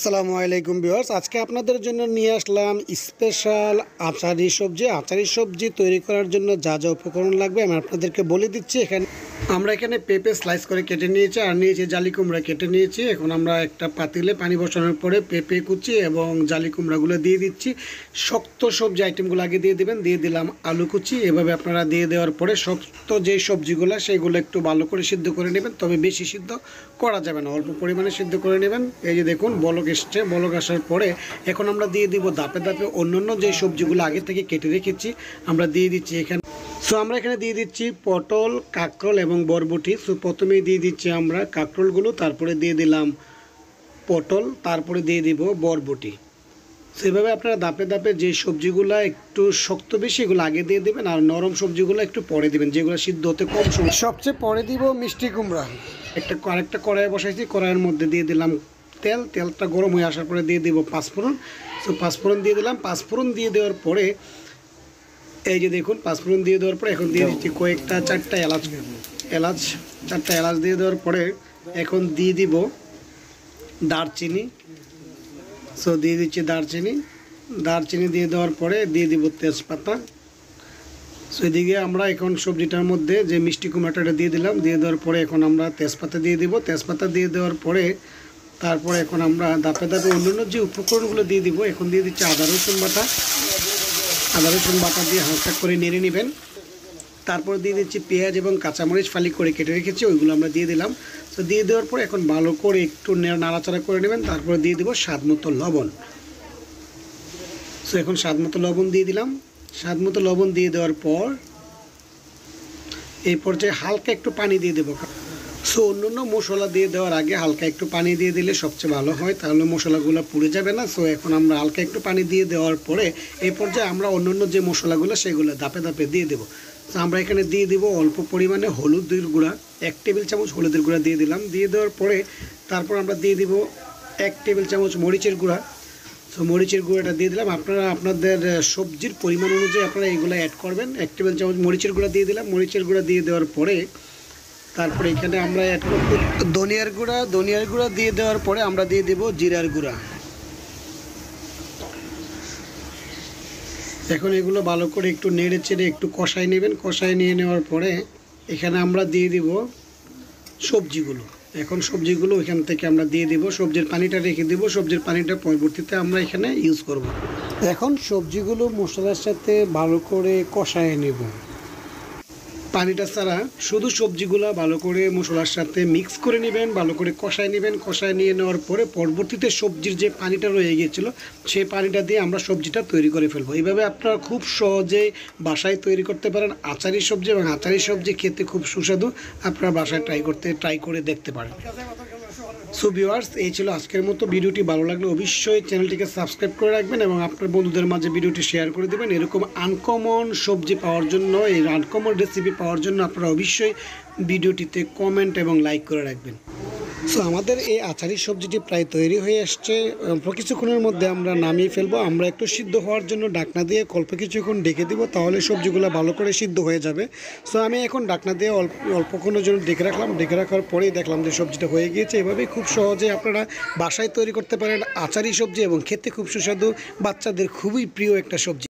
আসসালামু আলাইকুম ভিউয়ার্স, আজকে আপনাদের জন্য নিয়ে আসলাম স্পেশাল আচারি সবজি। আচারি সবজি তৈরি করার জন্য যা যা উপকরণ লাগবে আমি আপনাদেরকে বলে দিচ্ছি। আমরা এখানে পেঁপে স্লাইস করে কেটে নিয়েছি, আর নিয়েছি জালি কুমড়া কেটে নিয়েছি। এখন আমরা একটা পাতিলে পানি বসানোর পরে পেঁপে কুচি এবং জালি কুমড়াগুলো দিয়ে দিচ্ছি। শক্ত সবজি আইটেমগুলো আগে দিয়ে দেবেন। দিয়ে দিলাম আলু কুচি। এভাবে আপনারা দিয়ে দেওয়ার পরে শক্ত যে সবজিগুলো সেগুলো একটু ভালো করে সিদ্ধ করে নেবেন, তবে বেশি সিদ্ধ করা যাবে না, অল্প পরিমাণে সিদ্ধ করে নেবেন। এই যে দেখুন বলক এসছে। বলক আসার পরে এখন আমরা দিয়ে দিব ধাপে ধাপে অন্যান্য যে সবজিগুলো আগে থেকে কেটে রেখেছি আমরা দিয়ে দিচ্ছি এখানে। সো আমরা এখানে দিয়ে দিচ্ছি পটল, কাঁকরোল এবং বরবটি। সো প্রথমেই দিয়ে দিচ্ছি আমরা কাঁকরোলগুলো, তারপরে দিয়ে দিলাম পটল, তারপরে দিয়ে দিব বরবটি। সেভাবে আপনারা ধাপে ধাপে যে সবজিগুলো একটু শক্ত বেশি এগুলো আগে দিয়ে দেবেন, আর নরম সবজিগুলো একটু পরে দেবেন, যেগুলো সিদ্ধ হতে কম সময়। সবচেয়ে পরে দিব মিষ্টি কুমড়া। আরেকটা কড়াই বসাইছি, কড়াইয়ের মধ্যে দিয়ে দিলাম তেলটা গরম হয়ে আসার পরে দিয়ে দিব পাঁচফোড়ন। সো পাঁচফোড়ন দিয়ে দিলাম। পাঁচফোড়ন দিয়ে দেওয়ার পরে এই যে দেখুন পাঁচফোড়ন দিয়ে দেওয়ার পরে এখন দিয়ে দিচ্ছি চারটা এলাচ দিয়ে দেওয়ার পরে এখন দিয়ে দিব দারচিনি। সো দিয়ে দিচ্ছি দারচিনি দিয়ে দেওয়ার পরে দিয়ে দিব তেজপাতা। সো এদিকে আমরা এখন সবজিটার মধ্যে যে মিষ্টি কুমড়াটা দিয়ে দিলাম, দিয়ে দেওয়ার পরে এখন আমরা তেজপাতা দিয়ে দিব। তেজপাতা দিয়ে দেওয়ার পরে তারপরে এখন আমরা ধাপে ধাপে অন্যান্য যে উপকরণগুলো দিয়ে দিব। এখন দিয়ে দিচ্ছি আদা রসুন বাটা দিয়ে হালকা করে নেড়ে নেবেন। তারপর দিয়ে দিচ্ছি পেঁয়াজ এবং কাঁচামরিচ ফালি করে কেটে রেখেছি, ওইগুলো আমরা দিয়ে দিলাম। তো দিয়ে দেওয়ার পরে এখন ভালো করে একটু নাড়াচাড়া করে নেবেন। তারপরে দিয়ে দেবো স্বাদ মতো লবণ। সো এখন স্বাদ মতো লবণ দিয়ে দিলাম। স্বাদ মতো লবণ দিয়ে দেওয়ার পর এই পর্যায়ে হালকা একটু পানি দিয়ে দেবো। সো অন্যান্য মশলা দিয়ে দেওয়ার আগে হালকা একটু পানি দিয়ে দিলে সবচেয়ে ভালো হয়, তাহলে মশলাগুলো পুড়ে যাবে না। সো এখন আমরা হালকা একটু পানি দিয়ে দেওয়ার পরে এই পর্যায়ে আমরা অন্যান্য যে মশলাগুলো সেগুলো ধাপে ধাপে দিয়ে দেবো। তো আমরা এখানে দিয়ে দিব অল্প পরিমাণে হলুদের গুঁড়া, 1 টেবিল চামচ হলুদের গুঁড়া দিয়ে দিলাম। দিয়ে দেওয়ার পরে তারপর আমরা দিয়ে দিব 1 টেবিল চামচ মরিচের গুঁড়া। সো মরিচের গুঁড়াটা দিয়ে দিলাম। আপনারা আপনাদের সবজির পরিমাণ অনুযায়ী আপনারা এগুলো অ্যাড করবেন। 1 টেবিল চামচ মরিচের গুঁড়া দিয়ে দিলাম। মরিচের গুঁড়া দিয়ে দেওয়ার পরে তারপরে এখানে আমরা অ্যাড করব ধনিয়ার গুঁড়া দিয়ে দেওয়ার পরে আমরা দিয়ে দেব জিরার গুঁড়া। এখন এগুলো ভালো করে একটু নেড়ে চেড়ে একটু কষাই নেবেন। কষাই নিয়ে নেওয়ার পরে এখানে আমরা দিয়ে দিব সবজিগুলো। এখন সবজিগুলো এখান থেকে আমরা দিয়ে দিব। সবজির পানিটা রেখে দেব, সবজির পানিটা পরবর্তীতে আমরা এখানে ইউজ করব। এখন সবজিগুলো মশলার সাথে ভালো করে কষায় নেব। পানিটা ছাড়া শুধু সবজিগুলো ভালো করে মশলার সাথে মিক্স করে নেবেন, ভালো করে কষায় নেবেন। কষায় নিয়ে নেওয়ার পরে পরবর্তীতে সবজির যে পানিটা রয়ে গিয়েছিলো সেই পানিটা দিয়ে আমরা সবজিটা তৈরি করে ফেলবো। এইভাবে আপনারা খুব সহজেই বাসায় তৈরি করতে পারেন আচারি সবজি, এবং আচারি সবজি খেতে খুব সুস্বাদু। আপনারা বাসায় ট্রাই করে দেখতে পারেন। সো ভিউয়ার্স, এই ছিল আজকের মতো। ভিডিওটি ভালো লাগলে অবশ্যই চ্যানেলটিকে সাবস্ক্রাইব করে রাখবেন এবং আপনার বন্ধুদের মাঝে ভিডিওটি শেয়ার করে দেবেন। এরকম আনকমন সবজি পাওয়ার জন্য, এই আনকমন রেসিপি পাওয়ার জন্য আপনারা অবশ্যই ভিডিওটিতে কমেন্ট এবং লাইক করে রাখবেন। সো আমাদের এই আচারি সবজিটি প্রায় তৈরি হয়ে আসছে। অল্প কিছুক্ষণের মধ্যে আমরা নামিয়ে ফেলবো। আমরা একটু সিদ্ধ হওয়ার জন্য ঢাকনা দিয়ে অল্প কিছুক্ষণ ঢেকে দিব, তাহলে সবজিগুলো ভালো করে সিদ্ধ হয়ে যাবে। সো আমি এখন ঢাকনা দিয়ে অল্পক্ষণের জন্য ঢেকে রাখলাম। ঢেকে রাখার পরেই দেখলাম যে সবজিটা হয়ে গিয়েছে। এভাবেই খুব সহজে আপনারা বাসায় তৈরি করতে পারেন আচারি সবজি, এবং খেতে খুব সুস্বাদু, বাচ্চাদের খুবই প্রিয় একটা সবজি।